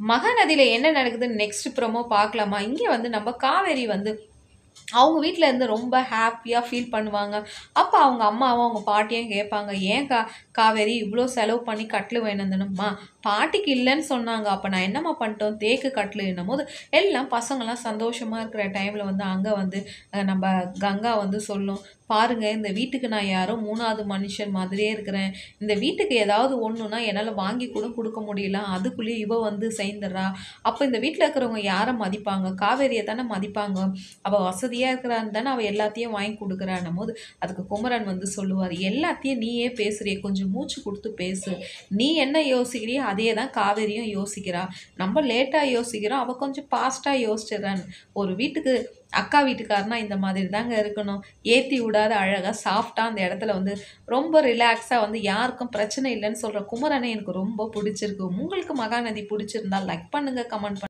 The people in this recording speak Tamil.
மகாநதியில என்ன நடக்குதுன்னு நெக்ஸ்ட் ப்ரோமோ பார்க்கலாமா? இங்க வந்து நம்ம காவேரி வந்து அவங்க வீட்ல இருந்து ரொம்ப ஹேப்பியா ஃபீல் பண்ணுவாங்க. அப்ப அவங்க அம்மாவும், அவங்க பாட்டியும் கேட்பாங்க, "ஏன் காவேரி இவ்ளோ செலவு பண்ணி கட்டிலு வாங்கின்னு வந்தேனம்மா, பாட்டிக்கு இல்லன்னு சொன்னாங்க. அப்ப நான் என்னம்மா பண்ணிட்டோம்? தேக்கு கட்டிலுன்னும்போது" எல்லாம் பசங்கலாம் சந்தோஷமா இருக்கிற டைம்ல வந்து அங்க வந்து நம்ப கங்கா வந்து சொல்லும், "பாருங்க இந்த வீட்டுக்கு நான் யாரோ 3வது மனுஷன் மாதிரியே இருக்கிறேன். இந்த வீட்டுக்கு ஏதாவது ஒண்ணுன்னா என்னால வாங்கி கூட குடுக்க முடியல. அதுக்குள்ளயே இவ வந்து சேர்ந்துடுறா. அப்ப இந்த வீட்ல இருக்கிறவங்க யார மதிப்பாங்க? காவேரிய தானே மதிப்பாங்க. அவ வசதியா இருக்கிறான்னு தானே அவ எல்லாத்தையும் வாங்கி குடுக்குறான்னும்போது, அதுக்கு குமரன் வந்து சொல்லுவாரு, "எல்லாத்தையும் நீயே பேசுறியே, கொஞ்சம் மூச்சு குடுத்து பேசு. நீ என்ன யோசிக்கிறியோ அதே தான் காவேரியும் யோசிக்கிறா. நம்ம லேட்டா யோசிக்கிறோம். அவ கொஞ்சம் ஃபாஸ்ட்டா யோசிச்சிடுறான்னு. ஒரு வீட்டுக்கு அக்கா வீட்டுக்காரனா இந்த மாதிரி தாங்க இருக்கணும். ஏத்தி விடாத அழகா சாஃப்ட்டா அந்த இடத்துல வந்து ரொம்ப ரிலாக்ஸா வந்து யாருக்கும் பிரச்சனை இல்லன்னு சொல்ற குமரனை எனக்கு ரொம்ப புடிச்சிருக்கு. உங்களுக்கு மகாநதி புடிச்சிருந்தா லைக் பண்ணுங்க, கமெண்ட் பண்ணுங்க.